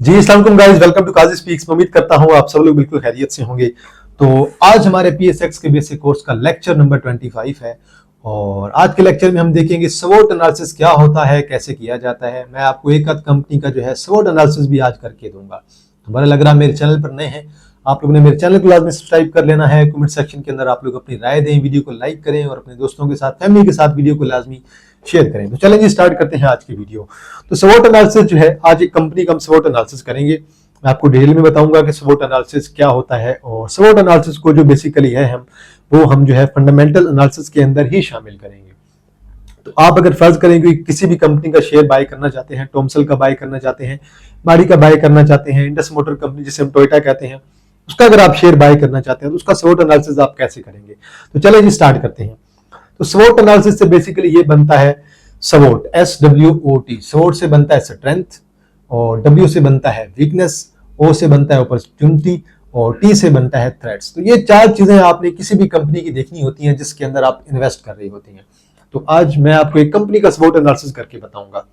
जी अस्सलाम वालेकुम guys, welcome to Kazi speaks. उम्मीद करता हूँ आप सब लोग बिल्कुल खैरियत से होंगे। तो आज हमारे पीएसएक्स के बेसिक कोर्स का लेक्चर नंबर 25 है और आज के लेक्चर में हम देखेंगे स्वोट एनालिसिस क्या होता है, कैसे किया जाता है। मैं आपको एक आध कंपनी का जो है स्वोट एनालिसिस भी आज करके दूंगा। हमारा लग रहा मेरे चैनल पर नए हैं, आप लोगों ने मेरे चैनल को लाजमी सब्सक्राइब कर लेना है। कमेंट सेक्शन के अंदर आप लोग अपनी राय दें, वीडियो को लाइक करें और अपने दोस्तों के साथ, फैमिली के साथ वीडियो को लाजमी शेयर करें। तो चलें जी, स्टार्ट करते हैं आज की वीडियो। तो स्वोट एनालिसिस जो है, आज एक कंपनी का हम स्वोट एनालिसिस करेंगे। मैं आपको डिटेल में बताऊंगा कि स्वोट एनालिसिस क्या होता है और स्वोट एनालिसिस को जो बेसिकली है हम जो है फंडामेंटल एनालिसिस के अंदर ही शामिल करेंगे। तो आप अगर फर्ज करें कि किसी भी कंपनी का शेयर बाय करना चाहते हैं, टॉमसल का बाय करना चाहते हैं, माड़ी का बाय करना चाहते हैं, इंडस मोटर कंपनी जिसे हम टोयोटा कहते हैं, उसका अगर आप शेयर बाय करना चाहते हैं तो उसका स्वोट एनालिसिस आप कैसे करेंगे। तो चलिए जी स्टार्ट करते हैं। तो स्वोट एनालिसिस से बेसिकली ये बनता है स्वोट, SWOT। स्वोट से बनता है स्ट्रेंथ और W से बनता है वीकनेस, O से बनता है अपॉर्चुनिटी और T से बनता है थ्रेट्स। तो ये चार चीजें आपने किसी भी कंपनी की देखनी होती हैं जिसके अंदर आप इन्वेस्ट कर रही होती हैं। तो आज मैं आपको एक कंपनी का स्वोट एनालिसिस करके बताऊंगा।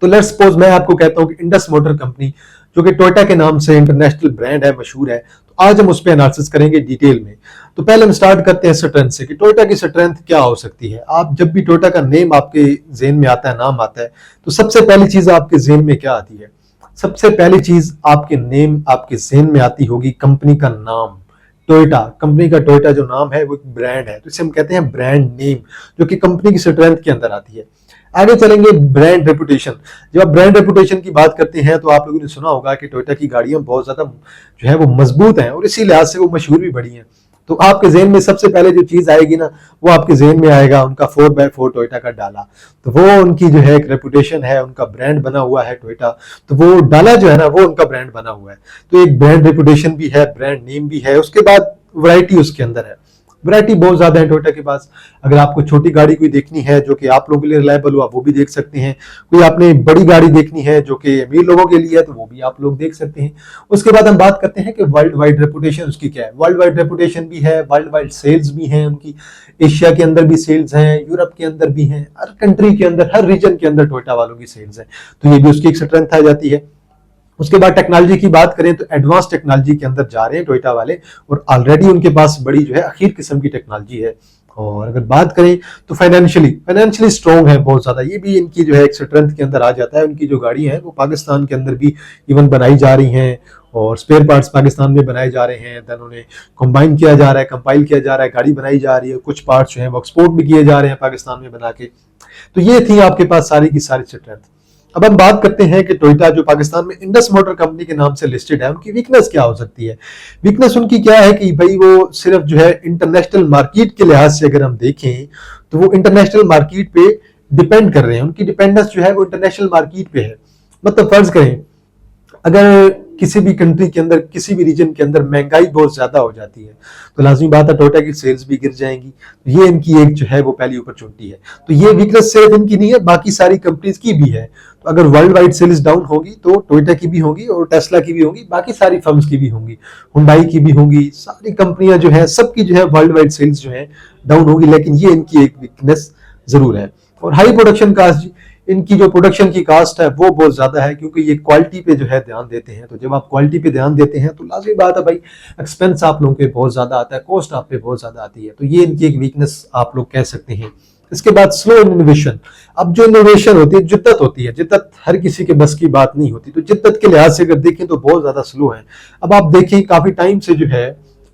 तो लेट्स सपोज मैं आपको कहता हूं कि इंडस मोटर कंपनी, जो कि टोयोटा के नाम से इंटरनेशनल ब्रांड है, मशहूर है, तो आज हम उस पर एनालिसिस करेंगे डिटेल में। तो पहले हम स्टार्ट करते हैं स्ट्रेंथ से कि टोयोटा की स्ट्रेंथ क्या हो सकती है। आप जब भी टोयोटा का नेम आपके जेहन में आता है, नाम आता है, तो सबसे पहली चीज आपके जेहन में क्या आती है? सबसे पहली चीज आपके जेहन में आती होगी कंपनी का नाम। टोयोटा कंपनी का, टोयोटा जो नाम है वो एक ब्रांड है, तो इसे हम कहते हैं ब्रांड नेम, जो कि कंपनी की स्ट्रेंथ के अंदर आती है। आगे चलेंगे ब्रांड रेपुटेशन। जब आप ब्रांड रेपुटेशन की बात करते हैं तो आप लोगों ने सुना होगा कि टोयोटा की गाड़ियां बहुत ज्यादा जो है वो मजबूत हैं और इसी लिहाज से वो मशहूर भी बड़ी हैं। तो आपके जेहन में सबसे पहले जो चीज आएगी ना, वो आपके जेहन में आएगा उनका 4x4 टोयोटा का डाला। तो वो उनकी जो है एक रेपुटेशन है, उनका ब्रांड बना हुआ है टोयोटा। तो वो डाला जो है ना, वो उनका ब्रांड बना हुआ है। तो एक ब्रांड रेपुटेशन भी है, ब्रांड नेम भी है। उसके बाद वैरायटी उसके अंदर है, वैरायटी बहुत ज्यादा है टोयोटा के पास। अगर आपको छोटी गाड़ी कोई देखनी है जो कि आप लोगों के लिए रिलायबल हो, आप वो भी देख सकते हैं। कोई आपने बड़ी गाड़ी देखनी है जो कि अमीर लोगों के लिए है, तो वो भी आप लोग देख सकते हैं। उसके बाद हम बात करते हैं कि वर्ल्ड वाइड रेपुटेशन उसकी क्या है। वर्ल्ड वाइड रेपुटेशन भी है, वर्ल्ड वाइड सेल्स भी है उनकी। एशिया के अंदर भी सेल्स हैं, यूरोप के अंदर भी हैं, हर कंट्री के अंदर, हर रीजन के अंदर टोयोटा वालों की सेल्स है। तो ये भी उसकी एक स्ट्रेंथ आ जाती है। उसके बाद टेक्नोलॉजी की बात करें तो एडवांस टेक्नोलॉजी के अंदर जा रहे हैं टोयोटा वाले और ऑलरेडी उनके पास बड़ी जो है अखीर किस्म की टेक्नोलॉजी है। और अगर बात करें तो फाइनेंशियली स्ट्रॉन्ग है बहुत ज्यादा। ये भी इनकी जो है एक स्ट्रेंथ के अंदर आ जाता है। उनकी जो गाड़ी है वो पाकिस्तान के अंदर भी इवन बनाई जा रही हैं और स्पेयर पार्ट्स पाकिस्तान में बनाए जा रहे हैं। देन उन्हें कंबाइन किया जा रहा है, कंपाइल किया जा रहा है, गाड़ी बनाई जा रही है। कुछ पार्ट्स जो है वो एक्सपोर्ट भी किए जा रहे हैं पाकिस्तान में बना के। तो ये थी आपके पास सारी की सारी स्ट्रेंथ। अब हम बात करते हैं कि टोयोटा जो पाकिस्तान में इंडस मोटर कंपनी के नाम से लिस्टेड है, उनकी वीकनेस क्या हो सकती है। वीकनेस उनकी क्या है कि भाई वो सिर्फ जो है इंटरनेशनल मार्केट के लिहाज से अगर हम देखें तो वो इंटरनेशनल मार्केट पे डिपेंड कर रहे हैं। उनकी डिपेंडेंस जो है वो इंटरनेशनल मार्केट पे है। मतलब फर्ज करें अगर किसी भी कंट्री के अंदर, किसी भी रीजन के अंदर महंगाई बहुत ज्यादा हो जाती है तो लाजमी बात है टोयोटा की सेल्स भी गिर जाएंगी। तो ये इनकी एक जो है वो पहली अपॉर्चुनिटी है। तो ये वीकनेस सिर्फ इनकी नहीं है, बाकी सारी कंपनीज की भी है। तो अगर वर्ल्ड वाइड सेल्स डाउन होगी तो टोयोटा की भी होगी और टेस्ला की भी होगी, बाकी सारी फर्म्स की भी होंगी, हुंडई की भी होंगी। सारी कंपनियां जो है सबकी जो है वर्ल्ड वाइड सेल्स जो है डाउन होगी, लेकिन ये इनकी एक वीकनेस जरूर है। और हाई प्रोडक्शन कास्ट, इनकी जो प्रोडक्शन की कास्ट है वो बहुत ज्यादा है क्योंकि ये क्वालिटी पे जो है ध्यान देते हैं। तो जब आप क्वालिटी पे ध्यान देते हैं तो लाजमी बात है भाई एक्सपेंस आप लोगों पे बहुत ज्यादा आता है, कॉस्ट आप पे बहुत ज्यादा आती है। तो ये इनकी एक वीकनेस आप लोग कह सकते हैं। इसके बाद स्लो इनोवेशन। अब जो इनोवेशन होती है, जिद्दत होती है, जिद्दत हर किसी के बस की बात नहीं होती। तो जिद्दत के लिहाज से अगर देखें तो बहुत ज्यादा स्लो है। अब आप देखें काफी टाइम से जो है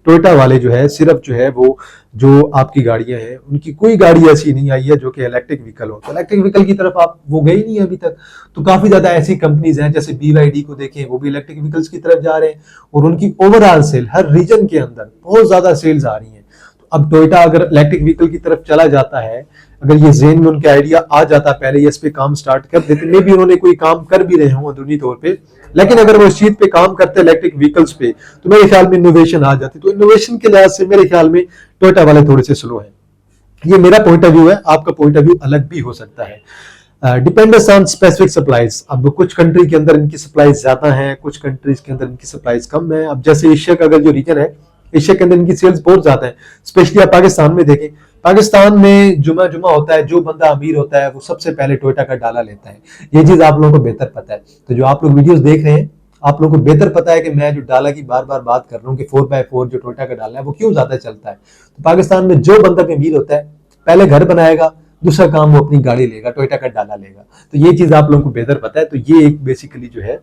टोयोटा वाले जो है सिर्फ जो है वो जो आपकी गाड़ियां हैं उनकी कोई गाड़ी ऐसी नहीं आई है जो कि इलेक्ट्रिक व्हीकल हो। तो इलेक्ट्रिक व्हीकल की तरफ आप वो गई नहीं है अभी तक। तो काफी ज्यादा ऐसी कंपनीज हैं जैसे BYD को देखें, वो भी इलेक्ट्रिक व्हीकल्स की तरफ जा रहे हैं और उनकी ओवरऑल सेल हर रीजन के अंदर बहुत ज्यादा सेल्स आ रही है। तो अब टोयोटा अगर इलेक्ट्रिक व्हीकल की तरफ चला जाता है, अगर ये जेन में उनके आइडिया आ जाता पहले ये इस पे काम स्टार्ट कर देते, मे भी उन्होंने कोई काम कर भी रहे हों अंदरूनी तौर पे, लेकिन अगर वो इस चीज पे काम करते इलेक्ट्रिक व्हीकल्स पे तो मेरे ख्याल में इनोवेशन आ जाती। तो इनोवेशन के लिहाज से मेरे ख्याल में टोयोटा वाले थोड़े से स्लो है। ये मेरा पॉइंट ऑफ व्यू है, आपका पॉइंट ऑफ व्यू अलग भी हो सकता है। Dependence on specific supplies. अब कुछ कंट्री के अंदर इनकी सप्लाईज ज्यादा है, कुछ कंट्रीज के अंदर इनकी सप्लाईज कम है। अब जैसे एशिया का अगर जो रीजन है, एशिया के अंदर इनकी सेल्स बहुत ज्यादा है। स्पेशली आप पाकिस्तान में देखें, पाकिस्तान में जुमा जुमा होता है, जो बंदा अमीर होता है वो सबसे पहले टोयोटा का डाला लेता है। ये चीज आप लोगों को बेहतर पता है। तो जो आप लोग वीडियोस देख रहे हैं आप लोगों को बेहतर पता है कि मैं जो डाला की बार बार बात कर रहा हूँ कि 4x4 जो टोयोटा का डाला है वो क्यों ज्यादा चलता है। तो पाकिस्तान में जो बंदा भी अमीर होता है पहले घर बनाएगा, दूसरा काम वो अपनी गाड़ी लेगा, टोयोटा का डाला लेगा। तो ये चीज आप लोगों को बेहतर पता है। तो ये एक बेसिकली जो है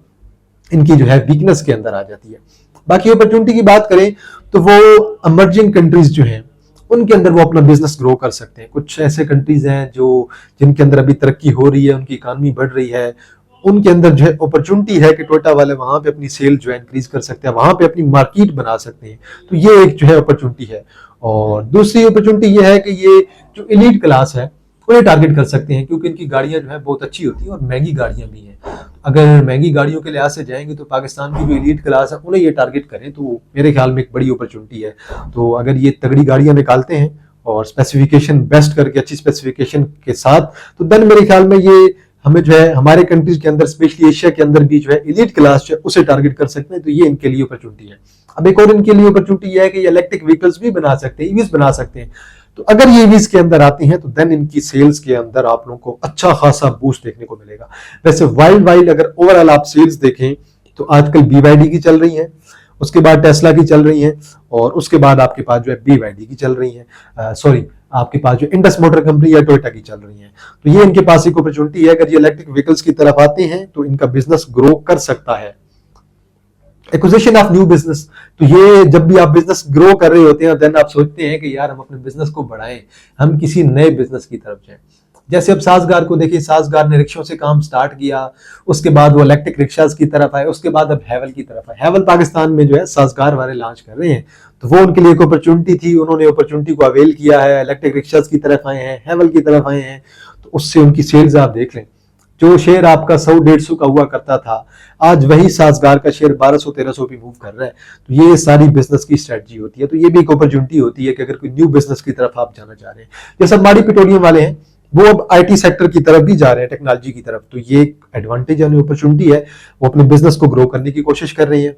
इनकी जो है वीकनेस के अंदर आ जाती है। बाकी अपॉर्चुनिटी की बात करें तो वो इमर्जिंग कंट्रीज जो हैं उनके अंदर वो अपना बिजनेस ग्रो कर सकते हैं। कुछ ऐसे कंट्रीज हैं जो जिनके अंदर अभी तरक्की हो रही है, उनकी इकानमी बढ़ रही है, उनके अंदर जो है अपॉर्चुनिटी है कि टोयोटा वाले वहां पे अपनी सेल जो है इंक्रीज कर सकते हैं, वहां पे अपनी मार्केट बना सकते हैं। तो ये एक जो है अपॉर्चुनिटी है। और दूसरी अपॉर्चुनिटी ये है कि ये जो एलीट क्लास है उन्हें टारगेट कर सकते हैं, क्योंकि इनकी गाड़ियां जो है बहुत अच्छी होती हैं और महंगी गाड़ियां भी हैं। अगर महंगी गाड़ियों के लिहाज से जाएंगे तो पाकिस्तान की जो एलीट क्लास है उन्हें ये टारगेट करें तो मेरे ख्याल में एक बड़ी अपॉर्चुनिटी है। तो अगर ये तगड़ी गाड़ियां निकालते हैं और स्पेसिफिकेशन बेस्ट करके अच्छी स्पेसिफिकेशन के साथ, तो देन मेरे ख्याल में ये हमें जो है हमारे कंट्रीज के अंदर स्पेशली एशिया के अंदर भी जो है एलीट क्लास जो है उसे टारगेट कर सकते हैं। तो ये इनके लिए अपॉर्चुनिटी है। अब एक और इनके लिए अपॉर्चुनिटी ये है कि ये इलेक्ट्रिक व्हीकल्स भी बना सकते हैं, ईवीज बना सकते हैं। तो अगर ये ईवीज के अंदर आती हैं तो देन इनकी सेल्स के अंदर आप लोगों को अच्छा खासा बूस्ट देखने को मिलेगा। वैसे वाइल्ड अगर ओवरऑल आप सेल्स देखें तो आजकल BYD की चल रही है, उसके बाद टेस्ला की चल रही है, और उसके बाद आपके पास जो है BYD की चल रही है, सॉरी आपके पास जो इंडस मोटर कंपनी या टोयोटा की चल रही है। तो ये इनके पास एक अपॉर्चुनिटी है। अगर ये इलेक्ट्रिक व्हीकल्स की तरफ आते हैं तो इनका बिजनेस ग्रो कर सकता है। एक्विजिशन ऑफ न्यू बिजनेस, तो ये जब भी आप बिजनेस ग्रो कर रहे होते हैं देन आप सोचते हैं कि यार हम अपने बिजनेस को बढ़ाएं, हम किसी नए बिजनेस की तरफ जाएं। जैसे अब साजगार को देखिए, साजगार ने रिक्शों से काम स्टार्ट किया, उसके बाद वो इलेक्ट्रिक रिक्शास की तरफ आए, उसके बाद अब हैवल की तरफ आए। हैवल पाकिस्तान में जो है साजगार वाले लॉन्च कर रहे हैं, तो वो उनके लिए एक अपॉर्चुनिटी थी, उन्होंने अपॉर्चुनिटी को अवेल किया है, इलेक्ट्रिक रिक्शास की तरफ आए हैं, हैवल की तरफ आए हैं। तो उससे उनकी सेल्स आप देख लें, जो शेयर आपका 100-150 का हुआ करता था आज वही साजगार का शेयर 1200-1300 पे मूव कर रहा है। तो ये सारी बिजनेस की स्ट्रेटजी होती है। तो ये भी एक अपॉर्चुनिटी होती है कि अगर कोई न्यू बिजनेस की तरफ आप जाना चाह रहे हैं, जैसे माड़ी पेट्रोलियम वाले हैं वो अब IT सेक्टर की तरफ भी जा रहे हैं, टेक्नोलॉजी की तरफ। तो ये एक एडवांटेज यानी अपॉर्चुनिटी है, वो अपने बिजनेस को ग्रो करने की कोशिश कर रही है।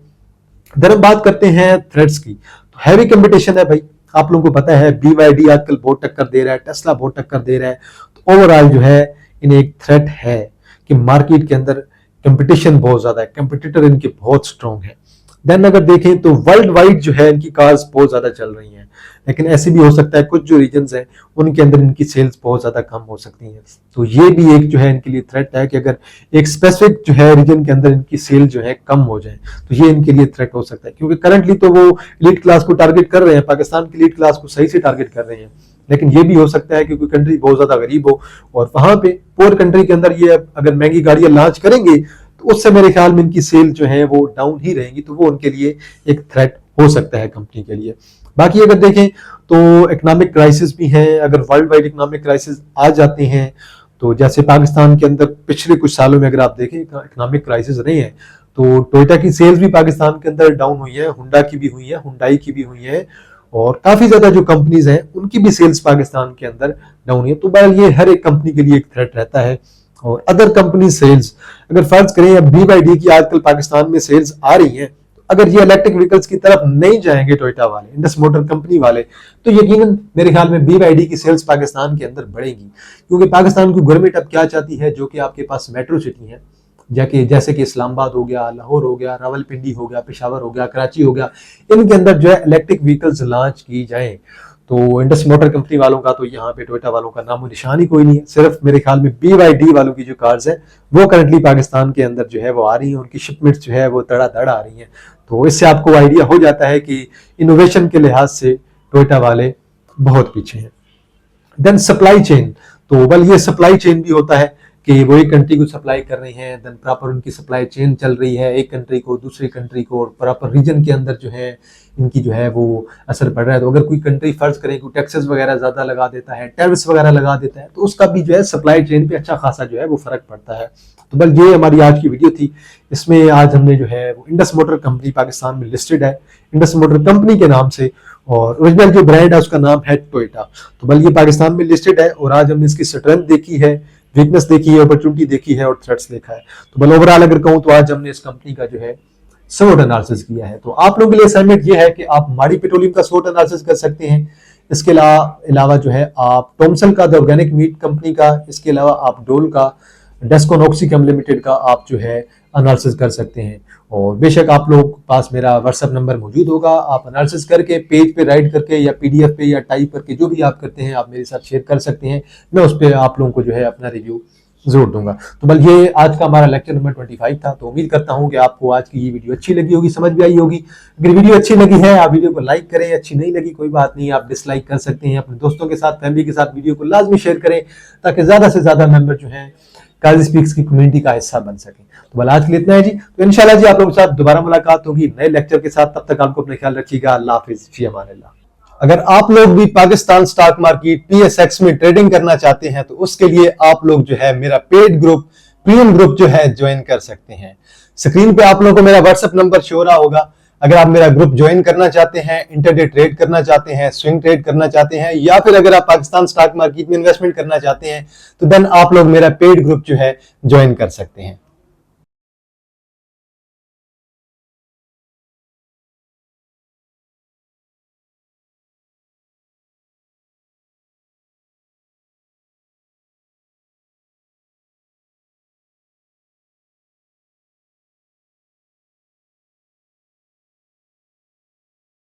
देन हम बात करते हैं थ्रेड्स की, तो हैवी कंपटीशन है भाई, आप लोगों को पता है BYD आजकल बहुत टक्कर दे रहा है, टेस्ला बहुत टक्कर दे रहा है। तो ओवरऑल जो है इन्हें एक थ्रेट है कि मार्केट के अंदर कंपटीशन बहुत ज्यादा है, कंपटीटर इनके बहुत स्ट्रॉन्ग है। देन अगर देखें तो वर्ल्ड वाइड जो है इनकी कार्स बहुत ज्यादा चल रही हैं, लेकिन ऐसे भी हो सकता है कुछ जो रीजन्स हैं उनके अंदर इनकी सेल्स बहुत ज्यादा कम हो सकती हैं। तो ये भी एक जो है इनके लिए थ्रेट है कि अगर एक स्पेसिफिक जो है रीजन के अंदर इनकी सेल जो है कम हो जाए तो ये इनके लिए थ्रेट हो सकता है। क्योंकि करंटली तो वो एलीट क्लास को टारगेट कर रहे हैं, पाकिस्तान की एलीट क्लास को सही से टारगेट कर रहे हैं, लेकिन ये भी हो सकता है कि कोई कंट्री बहुत ज्यादा गरीब हो और वहां पे पुअर कंट्री के अंदर ये अगर महंगी गाड़ियां लॉन्च करेंगे तो उससे मेरे ख्याल में इनकी सेल जो है वो डाउन ही रहेंगी। तो वो उनके लिए एक थ्रेट हो सकता है कंपनी के लिए। बाकी अगर देखें तो इकोनॉमिक क्राइसिस भी है, अगर वर्ल्ड वाइड इकोनॉमिक क्राइसिस आ जाते हैं तो जैसे पाकिस्तान के अंदर पिछले कुछ सालों में अगर आप देखें इकोनॉमिक क्राइसिस रहे हैं तो टोयोटा की सेल्स भी पाकिस्तान के अंदर डाउन हुई है, हुंडा की भी हुई है, हुंडाई की भी हुई है, और काफी ज्यादा जो कंपनीज हैं उनकी भी सेल्स पाकिस्तान के अंदर डाउन हुई है। तो बहरहाल ये हर एक कंपनी के लिए एक थ्रेट रहता है। और अदर कंपनी सेल्स अगर फर्ज करें अब BYD की आजकल पाकिस्तान में सेल्स आ रही हैं, अगर ये इलेक्ट्रिक व्हीकल्स की तरफ नहीं जाएंगे टोयोटा वाले, इंडस मोटर कंपनी वाले, तो यकीनन मेरे ख्याल में BYD की सेल्स पाकिस्तान के अंदर बढ़ेगी। क्योंकि पाकिस्तान की गवर्नमेंट अब क्या चाहती है, जो कि आपके पास मेट्रो सिटी है जैसे कि इस्लामाबाद हो गया, लाहौर हो गया, रावलपिंडी हो गया, पेशावर हो गया, कराची हो गया, इनके अंदर जो है इलेक्ट्रिक व्हीकल्स लॉन्च की जाए। तो इंडस मोटर कंपनी वालों का तो यहाँ पे टोयोटा वालों का नामो निशान ही कोई नहीं है। सिर्फ मेरे ख्याल में BYD वालों की जो कार्स है वो करंटली पाकिस्तान के अंदर जो है वो आ रही है, उनकी शिपमेंट्स जो है वो धड़ाधड़ आ रही हैं। तो इससे आपको आइडिया हो जाता है कि इनोवेशन के लिहाज से टोयोटा वाले बहुत पीछे हैं। देन सप्लाई चेन, तो वेल ये सप्लाई चेन भी होता है कि वो एक कंट्री को सप्लाई कर रही हैं, देन प्रॉपर उनकी सप्लाई चेन चल रही है एक कंट्री को दूसरी कंट्री को, और प्रॉपर रीजन के अंदर जो है इनकी जो है वो असर पड़ रहा है। तो अगर कोई कंट्री फर्ज करें कोई टैक्सेस वगैरह ज्यादा लगा देता है, टैरिफ्स वगैरह लगा देता है, तो उसका भी जो है सप्लाई चेन पे अच्छा खासा जो है वो फर्क पड़ता है। तो बल ये हमारी आज की वीडियो थी। इसमें आज हमने जो है वो इंडस मोटर कंपनी पाकिस्तान में लिस्टेड है इंडस मोटर कंपनी के नाम से, और ओरिजिनल जो ब्रांड है उसका नाम है टोयोटा। तो बल ये पाकिस्तान में लिस्टेड है और आज हमने इसकी स्ट्रेंथ देखी है, वीकनेस देखी है, अपॉर्चुनिटी देखी है और थ्रेट्स देखा है। तो बल ओवरऑल अगर कहूं तो आज हमने इस कंपनी का जो है SWOT एनालिसिस किया है। तो आप लोगों के लिए असाइनमेंट ये है कि आप माड़ी पेट्रोलियम का SWOT एनालिसिस कर सकते हैं, इसके अलावा जो है आप टॉमसन का द ऑर्गेनिक मीट कंपनी का, इसके अलावा आप डोल का, डेस्कोन ऑक्सीकेम लिमिटेड का आप जो है एनालिसिस कर सकते हैं। और बेशक आप लोगों के पास मेरा व्हाट्सएप नंबर मौजूद होगा, आप एनालिसिस करके पेज पे राइट करके या पीडीएफ पे या टाइप करके जो भी आप करते हैं आप मेरे साथ शेयर कर सकते हैं। मैं उस पर आप लोगों को जो है अपना रिव्यू जरूर दूंगा। तो बल ये आज का हमारा लेक्चर नंबर 25 था। तो उम्मीद करता हूं कि आपको आज की ये वीडियो अच्छी लगी होगी, समझ भी आई होगी। अगर वीडियो अच्छी लगी है आप वीडियो को लाइक करें, अच्छी नहीं लगी कोई बात नहीं, आप डिसलाइक कर सकते हैं। अपने दोस्तों के साथ, फैमिली के साथ वीडियो को लाजमी शेयर करें ताकि ज्यादा से ज्यादा मेंबर जो है काजी स्पीक्स की कम्युनिटी का हिस्सा बन सके। तो बल आज के लिए इतना है जी। तो इंशाल्लाह जी आप लोगों के साथ दोबारा मुलाकात होगी नए लेक्चर के साथ। तब तक आपको अपना ख्याल रखिएगा। अल्लाह हाफिज, फी अमानिल्लाह। अगर आप लोग भी पाकिस्तान स्टॉक मार्केट PSX में ट्रेडिंग करना चाहते हैं तो उसके लिए आप लोग जो है मेरा पेड ग्रुप, प्रीमियम ग्रुप जो है ज्वाइन कर सकते हैं। स्क्रीन पे आप लोगों को मेरा व्हाट्सएप नंबर शो रहा होगा। अगर आप मेरा ग्रुप ज्वाइन करना चाहते हैं, इंटरडे ट्रेड करना चाहते हैं, स्विंग ट्रेड करना चाहते हैं, या फिर अगर आप पाकिस्तान स्टॉक मार्केट में इन्वेस्टमेंट करना चाहते हैं तो देन आप लोग मेरा पेड ग्रुप जो है ज्वाइन कर सकते हैं।